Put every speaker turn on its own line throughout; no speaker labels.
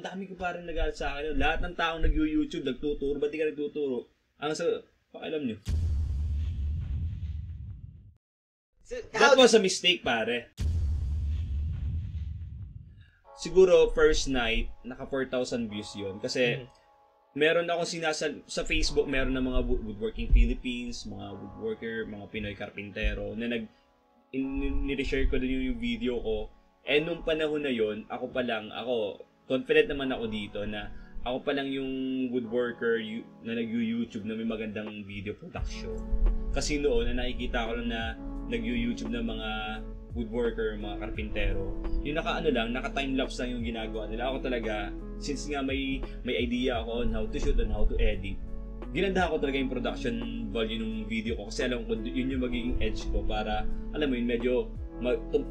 ang dami ko parang nagalit sa akin. Lahat ng taong nag-YouTube, nagtuturo, ba't di ka nagtuturo? Ang sa, pakialam nyo.
So,
That was a mistake, pare. Siguro, first night, naka 4,000 views yun. Kasi, meron akong sa Facebook, meron na mga Woodworking Philippines, mga woodworker, mga Pinoy Karpintero, na nire-share ko din yung video ko. And nung panahon na yon, ako, confident naman ako dito na ako pa lang yung woodworker na nag-YouTube na may magandang video production. Kasi noon, na nakikita ko lang na nag-YouTube na mga woodworker, mga karpintero, yung naka-timelapse lang yung ginagawa nila. Ako talaga, since nga may idea ako on how to shoot and how to edit, ginandahan ko talaga yung production value ng video ko kasi alam ko yun yung magiging edge ko para, alam mo yun, medyo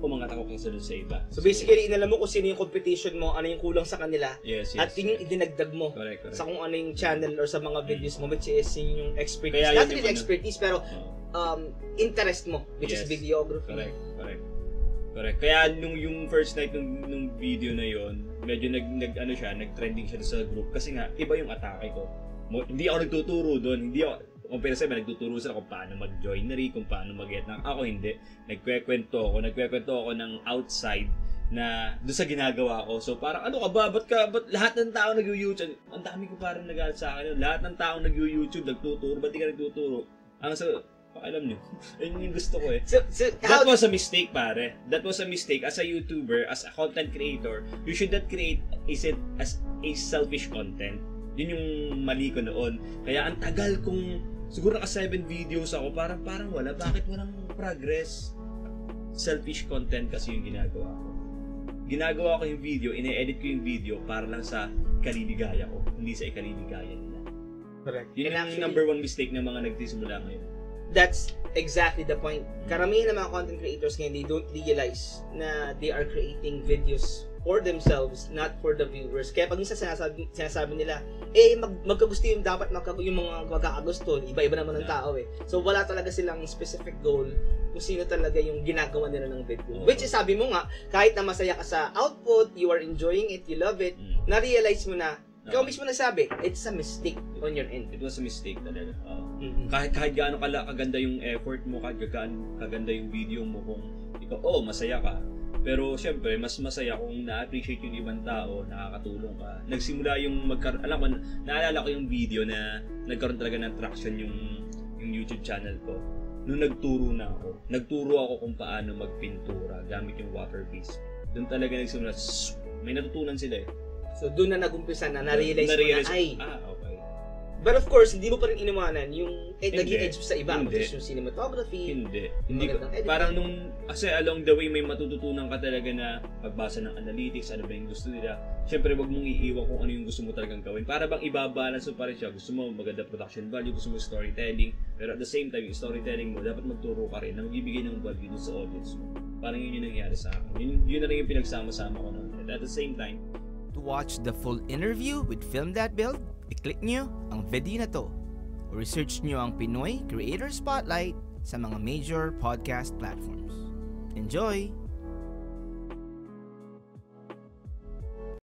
umangat ako kasunod sa iba.
So basically, inalam mo kung sino yung competition mo, ano yung kulang sa kanila,
yes.
At yun yung idinagdag mo
correct.
Sa kung ano yung channel or sa mga videos mo, which is yung expertise.
Kaya
Not really expertise, pero interest mo, which is videography.
Correct. Kaya yung first night nung video na yon, medyo nag-trending siya sa group kasi nga iba yung atake ko. Hindi ako nagtuturo doon, compare sa iba, nagtuturo sila kung paano mag-joinery, kung paano mag-get ng. Ako hindi. Nagkwekwento ako ng outside na doon sa ginagawa ko. So parang ano ka ba? Ba't lahat ng tao nag-YouTube? Ang dami ko parang nagalit sa akin. Lahat ng tao nag-YouTube, nagtuturo. Ba't di ka nagtuturo? Alam nyo, yun yung gusto ko eh. That was a mistake, pare. That was a mistake. As a YouTuber, as a content creator, you should not create as a selfish content. Yun yung mali ko noon. Kaya ang tagal kong, siguro naka 7 videos ako, parang wala. Bakit walang progress? Selfish content kasi yung ginagawa ko. Ginagawa ko yung video, ine-edit ko yung video para lang sa kaliligaya ko, hindi sa ikaliligaya nila.
Correct.
Yun ang number 1 mistake ng mga nagsisimula ngayon.
That's exactly the point. Karamihan ng mga content creators ngayon, they don't realize na they are creating videos for themselves, not for the viewers. Kaya pag minsan sinasabi nila, magkagusto yung dapat yung mga magkakagusto. Iba-iba naman ng tao eh. So wala talaga silang specific goal kung sino talaga yung ginagawa nila ng video. Which is, sabi mo nga, kahit na masaya ka sa output, you are enjoying it, you love it, na-realize mo na, ikaw mismo nagsabi, it's a mistake on your end.
It was a mistake talaga. Kahit gaano kaganda yung effort mo, kahit gaano kaganda yung video mo, kung ikaw, masaya ka. Pero syempre, mas masaya kung na-appreciate yung ibang tao, nakakatulong ka. Nagsimula yung naalala ko yung video na nagkaroon talaga ng traction yung YouTube channel ko. Nung nagturo ako kung paano magpintura gamit yung water-based. Doon talaga nagsimula, may natutunan sila eh.
So doon na nagumpisa na na-realize mo na,
okay.
But of course, hindi mo pa rin inimanan yung naging edge sa iba,
hindi.
yung cinematography.
Hindi ko. Parang kasi along the way may matututunan ka talaga na pagbasa ng analytics, ano ba yung gusto nila. Siyempre, wag mong iiwan kung ano yung gusto mo talagang gawin. Para bang ibabalance mo pa rin siya. Gusto mo maganda production value, gusto mo storytelling, pero at the same time, yung storytelling mo, dapat magturo ka rin na magbibigay ng value dun sa audience mo. Parang yun yung nangyari sa akin. Yun na rin yung pinagsama-sama ko noon. At the same time,
to watch the full interview with Film That Build, i-click nyo ang video na to o research nyo ang Pinoy Creator Spotlight sa mga major podcast platforms. Enjoy!